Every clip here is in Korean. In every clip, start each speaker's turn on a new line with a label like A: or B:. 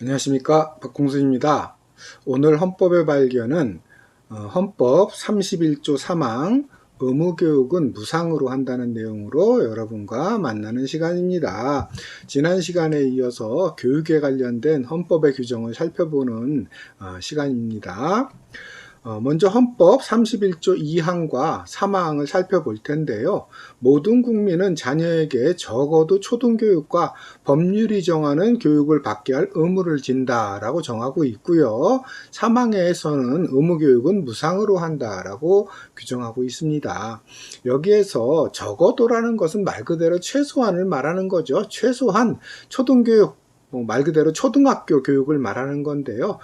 A: 안녕하십니까, 박공순입니다. 오늘 헌법의 발견은 헌법 31조 3항 의무교육은 무상으로 한다는 내용으로 여러분과 만나는 시간입니다. 지난 시간에 이어서 교육에 관련된 헌법의 규정을 살펴보는 시간입니다. 먼저 헌법 31조 2항과 3항을 살펴볼 텐데요. 모든 국민은 자녀에게 적어도 초등교육과 법률이 정하는 교육을 받게 할 의무를 진다라고 정하고 있고요. 3항에서는 의무교육은 무상으로 한다라고 규정하고 있습니다. 여기에서 적어도라는 것은 말 그대로 최소한을 말하는 거죠. 최소한 초등교육, 말 그대로 초등학교 교육을 말하는 건데요.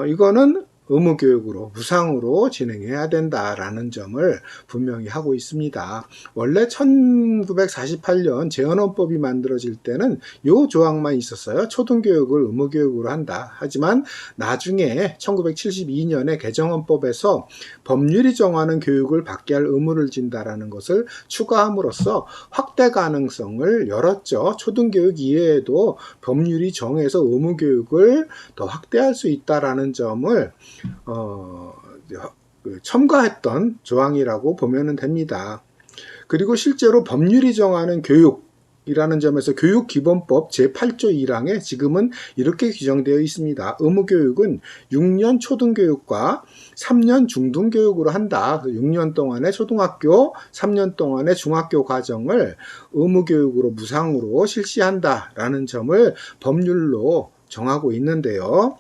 A: 이거는 의무교육으로 무상으로 진행해야 된다라는 점을 분명히 하고 있습니다. 원래 1948년 재헌헌법이 만들어질 때는 이 조항만 있었어요. 초등교육을 의무교육으로 한다. 하지만 나중에 1972년에 개정헌법에서 법률이 정하는 교육을 받게 할 의무를 진다라는 것을 추가함으로써 확대 가능성을 열었죠. 초등교육 이외에도 법률이 정해서 의무교육을 더 확대할 수 있다라는 점을 첨가했던 조항이라고 보면 됩니다. 그리고 실제로 법률이 정하는 교육이라는 점에서 교육기본법 제8조 1항에 지금은 이렇게 규정되어 있습니다. 의무교육은 6년 초등교육과 3년 중등교육으로 한다. 6년 동안의 초등학교, 3년 동안의 중학교 과정을 의무교육으로 무상으로 실시한다라는 점을 법률로 정하고 있는데요.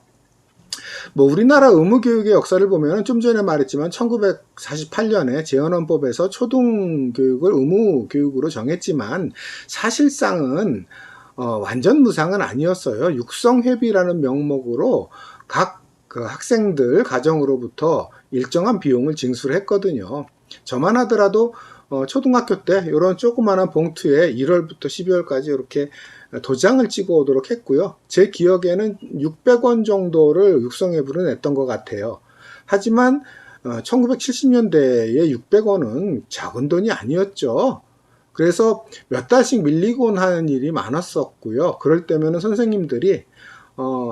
A: 우리나라 의무교육의 역사를 보면 좀 전에 말했지만 1948년에 재헌헌법에서 초등교육을 의무교육으로 정했지만 사실상은 완전 무상은 아니었어요. 육성회비라는 명목으로 각 학생들 가정으로부터 일정한 비용을 징수를 했거든요. 저만 하더라도 초등학교 때 이런 조그마한 봉투에 1월부터 12월까지 이렇게 도장을 찍어 오도록 했고요. 제 기억에는 600원 정도를 육성회비로 냈던 것 같아요. 하지만 1970년대에 600원은 작은 돈이 아니었죠. 그래서 몇 달씩 밀리곤 하는 일이 많았었고요. 그럴 때면 선생님들이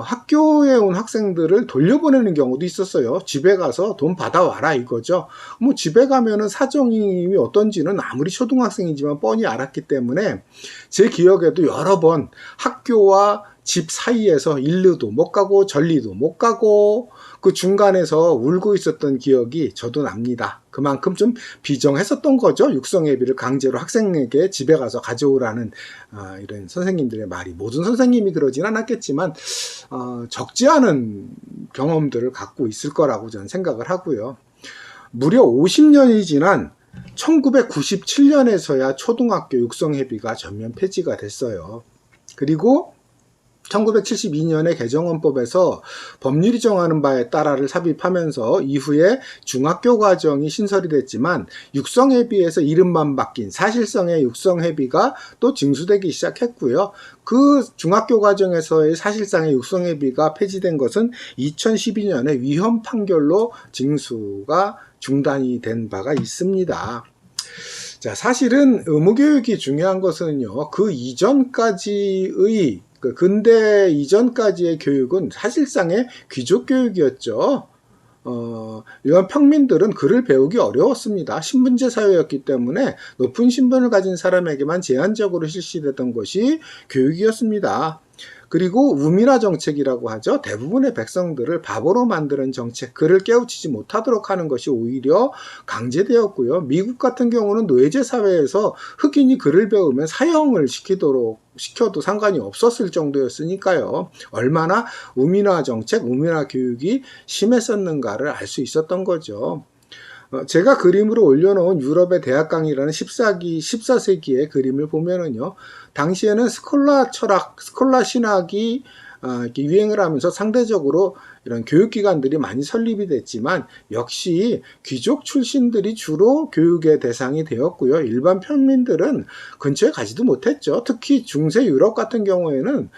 A: 학교에 온 학생들을 돌려보내는 경우도 있었어요. 집에 가서 돈 받아와라 이거죠. 집에 가면은 사정이 어떤지는 아무리 초등학생이지만 뻔히 알았기 때문에 제 기억에도 여러 번 학교와 집 사이에서 일루도 못 가고 전리도 못 가고 그 중간에서 울고 있었던 기억이 저도 납니다. 그만큼 좀 비정했었던 거죠. 육성회비를 강제로 학생에게 집에 가서 가져오라는 이런 선생님들의 말이. 모든 선생님이 그러진 않았겠지만 적지 않은 경험들을 갖고 있을 거라고 저는 생각을 하고요. 무려 50년이 지난 1997년에서야 초등학교 육성회비가 전면 폐지가 됐어요. 그리고 1972년에 개정헌법에서 법률이 정하는 바에 따라를 삽입하면서 이후에 중학교 과정이 신설이 됐지만 육성회비에서 이름만 바뀐 사실성의 육성회비가 또 징수되기 시작했고요. 그 중학교 과정에서의 사실상의 육성회비가 폐지된 것은 2012년에 위헌 판결로 징수가 중단이 된 바가 있습니다. 자, 사실은 의무교육이 중요한 것은요, 그 이전까지의 근대 이전까지의 교육은 사실상의 귀족교육이었죠. 일반 평민들은 글을 배우기 어려웠습니다. 신분제 사회였기 때문에 높은 신분을 가진 사람에게만 제한적으로 실시되던 것이 교육이었습니다. 그리고 우민화 정책이라고 하죠. 대부분의 백성들을 바보로 만드는 정책, 글을 깨우치지 못하도록 하는 것이 오히려 강제되었고요. 미국 같은 경우는 노예제 사회에서 흑인이 글을 배우면 사형을 시켜도 상관이 없었을 정도였으니까요. 얼마나 우민화 정책, 우민화 교육이 심했었는가를 알 수 있었던 거죠. 제가 그림으로 올려놓은 유럽의 대학 강의라는 14세기의 그림을 보면은요, 당시에는 스콜라 철학, 스콜라 신학이 이렇게 유행을 하면서 상대적으로 이런 교육기관들이 많이 설립이 됐지만 역시 귀족 출신들이 주로 교육의 대상이 되었고요. 일반 평민들은 근처에 가지도 못했죠. 특히 중세 유럽 같은 경우에는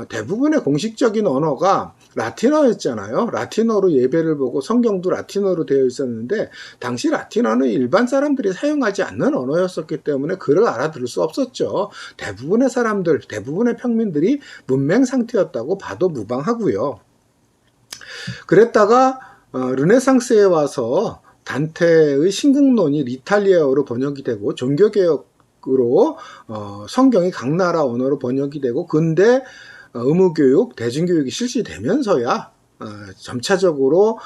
A: 대부분의 공식적인 언어가 라틴어였잖아요. 라틴어로 예배를 보고 성경도 라틴어로 되어 있었는데 당시 라틴어는 일반 사람들이 사용하지 않는 언어였었기 때문에 글을 알아들을 수 없었죠. 대부분의 사람들, 대부분의 평민들이 문맹 상태였다고 봐도 무방하고요. 그랬다가 르네상스에 와서 단테의 신국론이 이탈리아어로 번역이 되고 종교개혁으로 성경이 각 나라 언어로 번역이 되고 근대 의무교육, 대중교육이 실시되면서야 점차적으로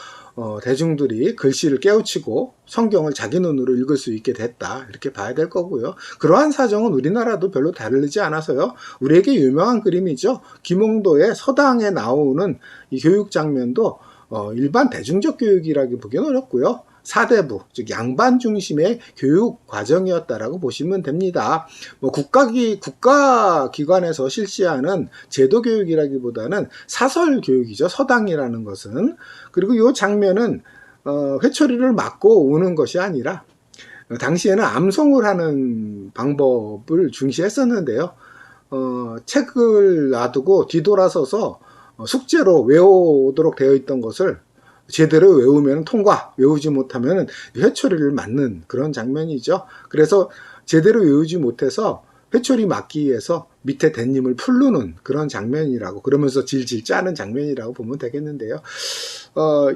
A: 대중들이 글씨를 깨우치고 성경을 자기 눈으로 읽을 수 있게 됐다 이렇게 봐야 될 거고요. 그러한 사정은 우리나라도 별로 다르지 않아서요. 우리에게 유명한 그림이죠. 김홍도의 서당에 나오는 이 교육 장면도 일반 대중적 교육이라고 보기는 어렵고요. 사대부, 즉 양반 중심의 교육 과정이었다라고 보시면 됩니다. 뭐 국가기관에서 실시하는 제도 교육이라기보다는 사설 교육이죠. 서당이라는 것은. 그리고 이 장면은 회초리를 맞고 오는 것이 아니라 당시에는 암송을 하는 방법을 중시했었는데요. 책을 놔두고 뒤돌아서서 숙제로 외우도록 되어 있던 것을 제대로 외우면 통과, 외우지 못하면 회초리를 맞는 그런 장면이죠. 그래서 제대로 외우지 못해서 회초리 맞기 위해서 밑에 댄님을 풀르는 그런 장면이라고, 그러면서 질질 짜는 장면이라고 보면 되겠는데요.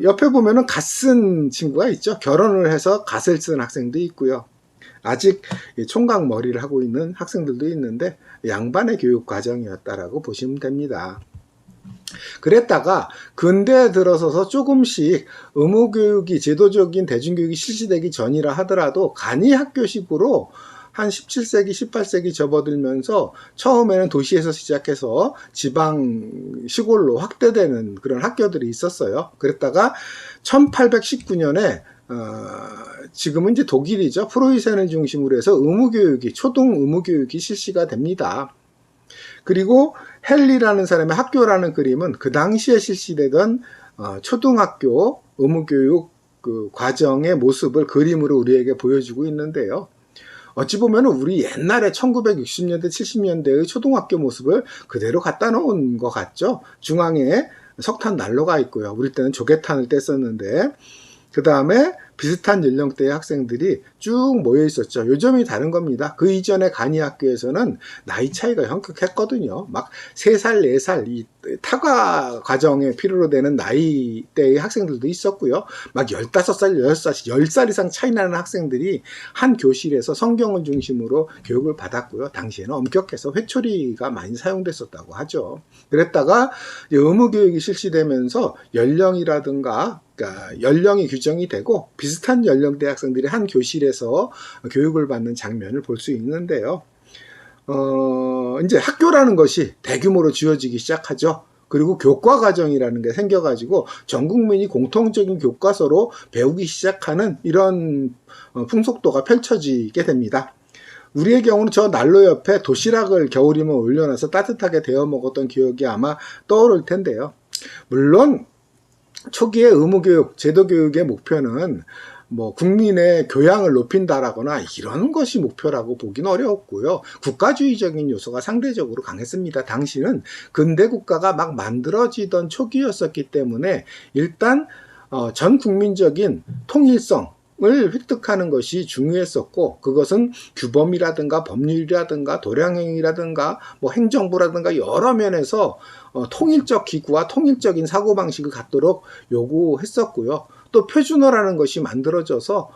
A: 옆에 보면은 갓 쓴 친구가 있죠. 결혼을 해서 갓을 쓴 학생도 있고요. 아직 총각 머리를 하고 있는 학생들도 있는데 양반의 교육 과정이었다라고 보시면 됩니다. 그랬다가 근대에 들어서서 조금씩 의무교육이 제도적인 대중교육이 실시되기 전이라 하더라도 간이 학교식으로 한 17세기, 18세기 접어들면서 처음에는 도시에서 시작해서 지방, 시골로 확대되는 그런 학교들이 있었어요. 그랬다가 1819년에 지금은 이제 독일이죠. 프로이센을 중심으로 해서 의무교육이, 초등 의무교육이 실시가 됩니다. 그리고 헬리라는 사람의 학교라는 그림은 그 당시에 실시되던 초등학교 의무교육 그 과정의 모습을 그림으로 우리에게 보여주고 있는데요. 어찌 보면 우리 옛날에 1960년대, 70년대의 초등학교 모습을 그대로 갖다 놓은 것 같죠. 중앙에 석탄 난로가 있고요. 우리 때는 조개탄을 뗐었는데 그 다음에 비슷한 연령대의 학생들이 쭉 모여 있었죠. 요점이 다른 겁니다. 그 이전에 간이 학교에서는 나이 차이가 현격했거든요. 막 3살, 4살 이 타과 과정에 필요로 되는 나이대의 학생들도 있었고요. 막 15살, 16살, 10살 이상 차이 나는 학생들이 한 교실에서 성경을 중심으로 교육을 받았고요. 당시에는 엄격해서 회초리가 많이 사용됐었다고 하죠. 그랬다가 의무교육이 실시되면서 연령이라든가 그러니까 연령이 규정이 되고 비슷한 연령대 학생들이 한 교실에서 교육을 받는 장면을 볼 수 있는데요. 이제 학교라는 것이 대규모로 지어지기 시작하죠. 그리고 교과 과정이라는 게 생겨가지고 전 국민이 공통적인 교과서로 배우기 시작하는 이런 풍속도가 펼쳐지게 됩니다. 우리의 경우는 저 난로 옆에 도시락을 겨울이면 올려놔서 따뜻하게 데워 먹었던 기억이 아마 떠오를 텐데요. 물론 초기의 의무교육, 제도교육의 목표는 뭐 국민의 교양을 높인다라거나 이런 것이 목표라고 보기는 어려웠고요. 국가주의적인 요소가 상대적으로 강했습니다. 당시는 근대 국가가 막 만들어지던 초기였었기 때문에 일단 전 국민적인 통일성 을 획득하는 것이 중요했었고 그것은 규범이라든가 법률이라든가 도량행위라든가 뭐 행정부라든가 여러 면에서 통일적 기구와 통일적인 사고방식을 갖도록 요구했었고요. 또 표준어라는 것이 만들어져서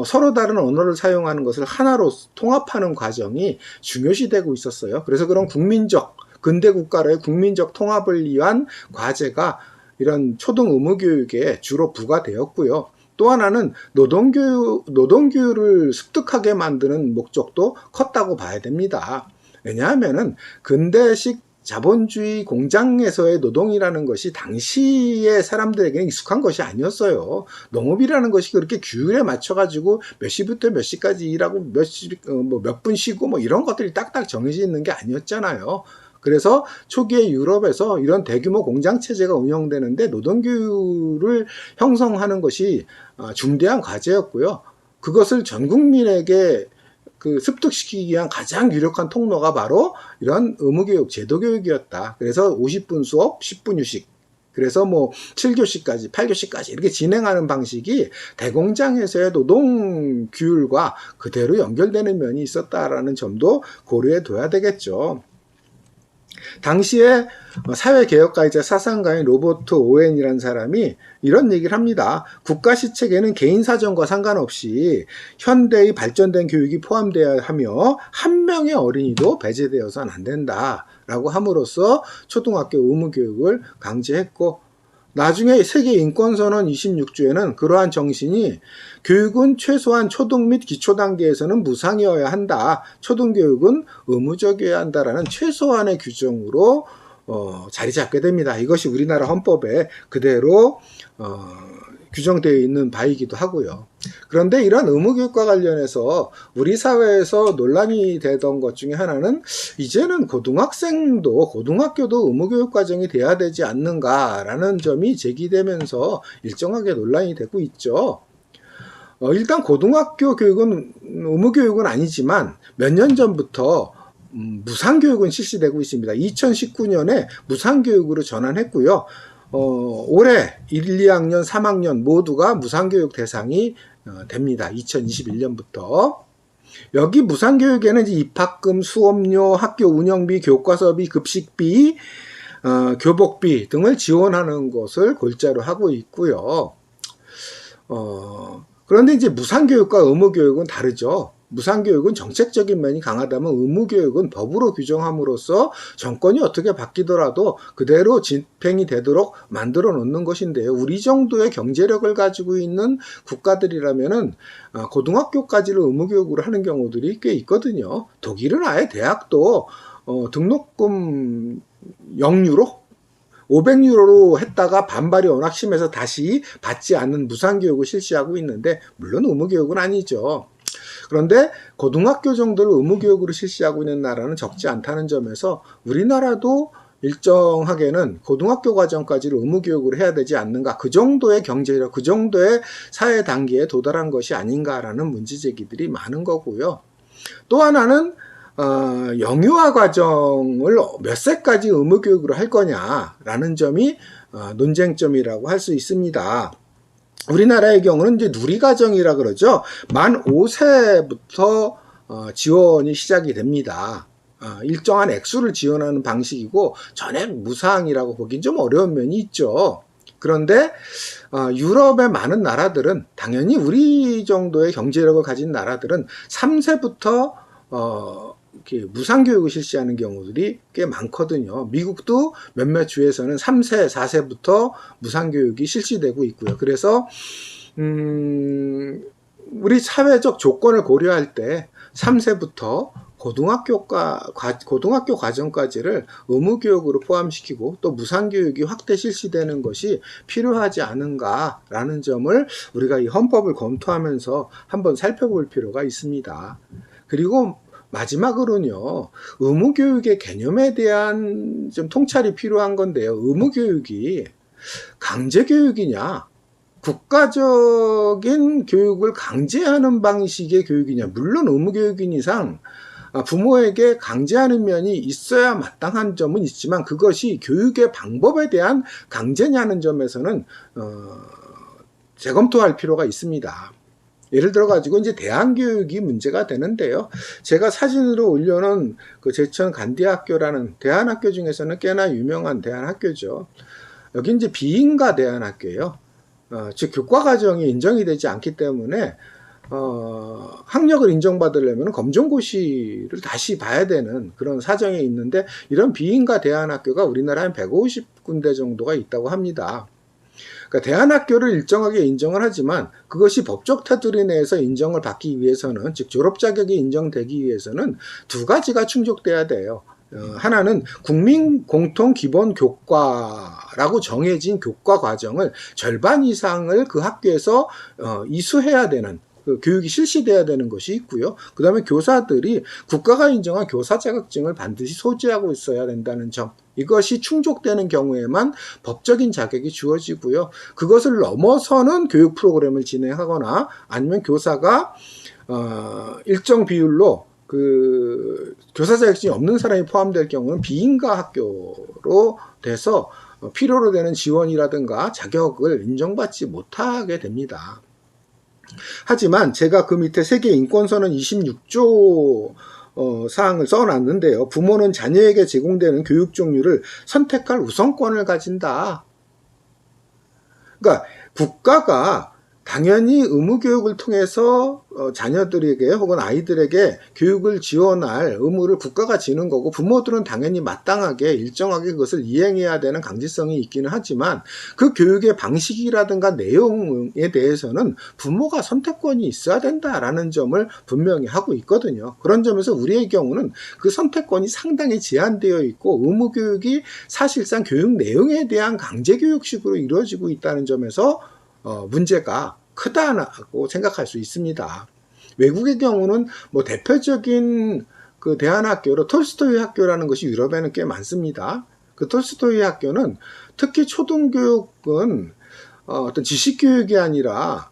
A: 서로 다른 언어를 사용하는 것을 하나로 통합하는 과정이 중요시되고 있었어요. 그래서 그런 국민적 근대 국가의 국민적 통합을 위한 과제가 이런 초등 의무교육에 주로 부과되었고요. 또 하나는 노동교육을 습득하게 만드는 목적도 컸다고 봐야 됩니다. 왜냐하면은 근대식 자본주의 공장에서의 노동이라는 것이 당시의 사람들에게는 익숙한 것이 아니었어요. 농업이라는 것이 그렇게 규율에 맞춰가지고 몇 시부터 몇 시까지 일하고 몇 분 쉬고 뭐 이런 것들이 딱딱 정해져 있는 게 아니었잖아요. 그래서 초기의 유럽에서 이런 대규모 공장 체제가 운영되는데 노동교육을 형성하는 것이 중대한 과제였고요. 그것을 전 국민에게 그 습득시키기 위한 가장 유력한 통로가 바로 이런 의무교육, 제도교육이었다. 그래서 50분 수업, 10분 휴식. 그래서 뭐 7교시까지, 8교시까지 이렇게 진행하는 방식이 대공장에서의 노동 규율과 그대로 연결되는 면이 있었다라는 점도 고려해 둬야 되겠죠. 당시에 사회개혁가이자 사상가인 로버트 오웬이라는 사람이 이런 얘기를 합니다. 국가 시책에는 개인 사정과 상관없이 현대의 발전된 교육이 포함되어야 하며 한 명의 어린이도 배제되어서는 안 된다라고 함으로써 초등학교 의무교육을 강제했고, 나중에 세계인권선언 26조에는 그러한 정신이 교육은 최소한 초등 및 기초 단계에서는 무상이어야 한다. 초등교육은 의무적이어야 한다라는 최소한의 규정으로 자리 잡게 됩니다. 이것이 우리나라 헌법에 그대로 규정되어 있는 바이기도 하고요. 그런데 이런 의무교육과 관련해서 우리 사회에서 논란이 되던 것 중에 하나는 이제는 고등학교도 의무교육 과정이 돼야 되지 않는가라는 점이 제기되면서 일정하게 논란이 되고 있죠. 일단 고등학교 교육은 의무교육은 아니지만 몇 년 전부터 무상교육은 실시되고 있습니다. 2019년에 무상교육으로 전환했고요. 올해 1, 2학년, 3학년 모두가 무상교육 대상이 됩니다. 2021년부터. 여기 무상교육에는 이제 입학금, 수업료, 학교 운영비, 교과서비, 급식비, 교복비 등을 지원하는 것을 골자로 하고 있고요. 그런데 이제 무상교육과 의무교육은 다르죠. 무상교육은 정책적인 면이 강하다면 의무교육은 법으로 규정함으로써 정권이 어떻게 바뀌더라도 그대로 집행이 되도록 만들어 놓는 것인데요. 우리 정도의 경제력을 가지고 있는 국가들이라면은 고등학교까지를 의무교육으로 하는 경우들이 꽤 있거든요. 독일은 아예 대학도 등록금 0유로 500유로로 했다가 반발이 워낙 심해서 다시 받지 않는 무상교육을 실시하고 있는데, 물론 의무교육은 아니죠. 그런데 고등학교 정도를 의무교육으로 실시하고 있는 나라는 적지 않다는 점에서 우리나라도 일정하게는 고등학교 과정까지를 의무교육으로 해야 되지 않는가, 그 정도의 경제력, 그 정도의 사회 단계에 도달한 것이 아닌가라는 문제제기들이 많은 거고요. 또 하나는 영유아 과정을 몇 세까지 의무교육으로 할 거냐라는 점이 논쟁점이라고 할 수 있습니다. 우리나라의 경우는 이제 누리과정이라 그러죠. 만 5세부터 지원이 시작이 됩니다. 일정한 액수를 지원하는 방식이고 전액 무상이라고 보긴 좀 어려운 면이 있죠. 그런데 유럽의 많은 나라들은, 당연히 우리 정도의 경제력을 가진 나라들은 3세부터 이렇게 무상교육을 실시하는 경우들이 꽤 많거든요. 미국도 몇몇 주에서는 3세, 4세부터 무상교육이 실시되고 있고요. 그래서 우리 사회적 조건을 고려할 때 3세부터 고등학교 과정까지를 의무교육으로 포함시키고 또 무상교육이 확대 실시되는 것이 필요하지 않은가라는 점을 우리가 이 헌법을 검토하면서 한번 살펴볼 필요가 있습니다. 그리고 마지막으로는요, 의무교육의 개념에 대한 좀 통찰이 필요한 건데요. 의무교육이 강제교육이냐, 국가적인 교육을 강제하는 방식의 교육이냐. 물론 의무교육인 이상 부모에게 강제하는 면이 있어야 마땅한 점은 있지만, 그것이 교육의 방법에 대한 강제냐는 점에서는 재검토할 필요가 있습니다. 예를 들어 가지고 이제 대안교육이 문제가 되는데요. 제가 사진으로 올려놓은 그 제천 간디학교라는 대안학교 중에서는 꽤나 유명한 대안학교죠. 여기 이제 비인가 대안학교예요. 즉 교과 과정이 인정이 되지 않기 때문에 학력을 인정받으려면 검정고시를 다시 봐야 되는 그런 사정이 있는데, 이런 비인가 대안학교가 우리나라에 한 150군데 정도가 있다고 합니다. 그러니까 대안학교를 일정하게 인정을 하지만 그것이 법적 테두리 내에서 인정을 받기 위해서는, 즉 졸업 자격이 인정되기 위해서는 두 가지가 충족돼야 돼요. 하나는 국민 공통 기본 교과라고 정해진 교과 과정을 절반 이상을 그 학교에서 이수해야 되는, 그 교육이 실시돼야 되는 것이 있고요. 그 다음에 교사들이 국가가 인정한 교사 자격증을 반드시 소지하고 있어야 된다는 점, 이것이 충족되는 경우에만 법적인 자격이 주어지고요. 그것을 넘어서는 교육 프로그램을 진행하거나 아니면 교사가 일정 비율로 그 교사 자격증이 없는 사람이 포함될 경우는 비인가 학교로 돼서 필요로 되는 지원이라든가 자격을 인정받지 못하게 됩니다. 하지만 제가 그 밑에 세계 인권선언 26조 사항을 써놨는데요. 부모는 자녀에게 제공되는 교육 종류를 선택할 우선권을 가진다. 그러니까 국가가 당연히 의무교육을 통해서 자녀들에게 혹은 아이들에게 교육을 지원할 의무를 국가가 지는 거고, 부모들은 당연히 마땅하게 일정하게 그것을 이행해야 되는 강제성이 있기는 하지만 그 교육의 방식이라든가 내용에 대해서는 부모가 선택권이 있어야 된다라는 점을 분명히 하고 있거든요. 그런 점에서 우리의 경우는 그 선택권이 상당히 제한되어 있고, 의무교육이 사실상 교육 내용에 대한 강제교육식으로 이루어지고 있다는 점에서 문제가 크다고 생각할 수 있습니다. 외국의 경우는 뭐 대표적인 그 대안학교로 톨스토이 학교라는 것이 유럽에는 꽤 많습니다. 그 톨스토이 학교는 특히 초등교육은 어떤 지식교육이 아니라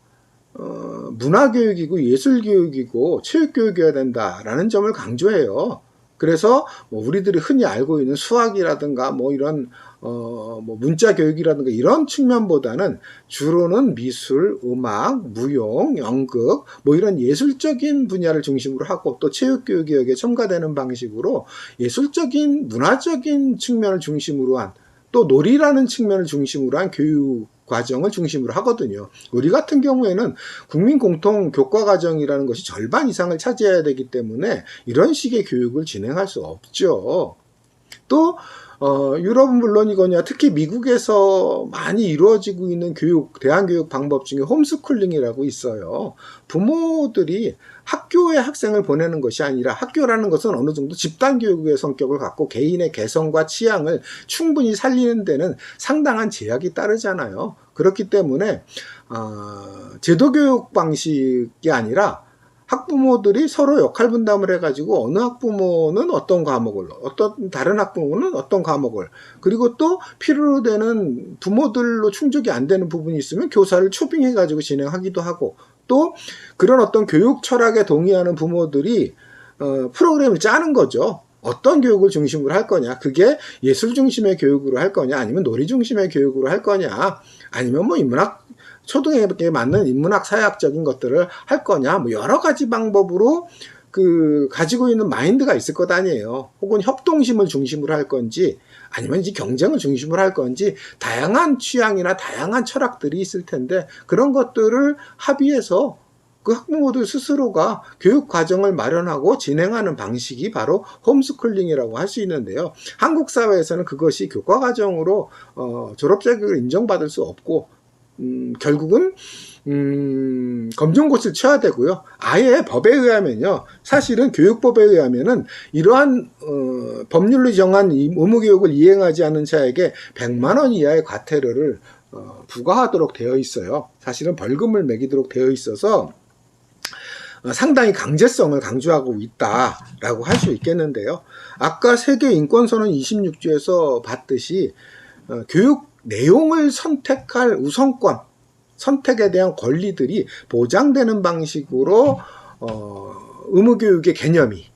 A: 문화교육이고 예술교육이고 체육교육이어야 된다라는 점을 강조해요. 그래서 뭐 우리들이 흔히 알고 있는 수학이라든가 뭐 이런 뭐 문자 교육이라든가 이런 측면보다는 주로는 미술, 음악, 무용, 연극 뭐 이런 예술적인 분야를 중심으로 하고, 또 체육교육이 여기에 첨가되는 방식으로 예술적인 문화적인 측면을 중심으로 한, 또 놀이라는 측면을 중심으로 한 교육 과정을 중심으로 하거든요. 우리 같은 경우에는 국민 공통 교과 과정이라는 것이 절반 이상을 차지해야 되기 때문에 이런 식의 교육을 진행할 수 없죠. 또 유럽은 물론이거냐 특히 미국에서 많이 이루어지고 있는 대안교육 방법 중에 홈스쿨링이라고 있어요. 부모들이 학교에 학생을 보내는 것이 아니라, 학교라는 것은 어느 정도 집단교육의 성격을 갖고 개인의 개성과 취향을 충분히 살리는 데는 상당한 제약이 따르잖아요. 그렇기 때문에 제도교육 방식이 아니라 학부모들이 서로 역할 분담을 해가지고 어느 학부모는 어떤 과목을, 어떤 다른 학부모는 어떤 과목을, 그리고 또 필요로 되는 부모들로 충족이 안 되는 부분이 있으면 교사를 초빙해가지고 진행하기도 하고, 또 그런 어떤 교육 철학에 동의하는 부모들이 프로그램을 짜는 거죠. 어떤 교육을 중심으로 할 거냐, 그게 예술 중심의 교육으로 할 거냐, 아니면 놀이 중심의 교육으로 할 거냐, 아니면 뭐 인문학 초등에 맞는 인문학 사회학적인 것들을 할 거냐, 뭐 여러 가지 방법으로 그 가지고 있는 마인드가 있을 것 아니에요. 혹은 협동심을 중심으로 할 건지, 아니면 이제 경쟁을 중심으로 할 건지, 다양한 취향이나 다양한 철학들이 있을 텐데, 그런 것들을 합의해서 그 학부모들 스스로가 교육 과정을 마련하고 진행하는 방식이 바로 홈스쿨링이라고 할 수 있는데요. 한국 사회에서는 그것이 교과 과정으로 졸업 자격을 인정받을 수 없고, 결국은 검정고시를 쳐야 되고요. 아예 법에 의하면요, 사실은 교육법에 의하면은 이러한 법률로 정한 의무교육을 이행하지 않는 자에게 100만 원 이하의 과태료를 부과하도록 되어 있어요. 사실은 벌금을 매기도록 되어 있어서 상당히 강제성을 강조하고 있다라고 할 수 있겠는데요. 아까 세계 인권선언 26조에서 봤듯이 교육 내용을 선택할 우선권, 선택에 대한 권리들이 보장되는 방식으로 의무교육의 개념이,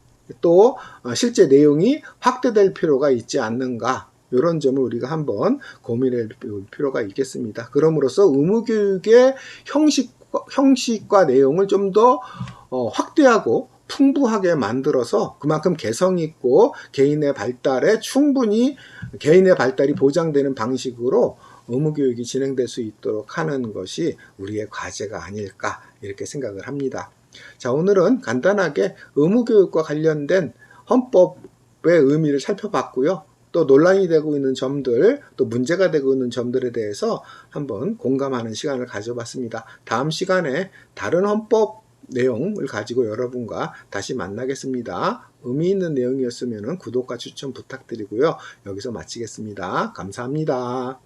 A: 또 실제 내용이 확대될 필요가 있지 않는가, 이런 점을 우리가 한번 고민해 볼 필요가 있겠습니다. 그럼으로써 의무교육의 형식과 내용을 좀 더 확대하고 풍부하게 만들어서 그만큼 개성 있고 개인의 발달에 충분히 개인의 발달이 보장되는 방식으로 의무교육이 진행될 수 있도록 하는 것이 우리의 과제가 아닐까, 이렇게 생각을 합니다. 자, 오늘은 간단하게 의무교육과 관련된 헌법의 의미를 살펴봤고요. 또 논란이 되고 있는 점들, 또 문제가 되고 있는 점들에 대해서 한번 공감하는 시간을 가져봤습니다. 다음 시간에 다른 헌법 내용을 가지고 여러분과 다시 만나겠습니다. 의미 있는 내용이었으면 구독과 추천 부탁드리고요. 여기서 마치겠습니다. 감사합니다.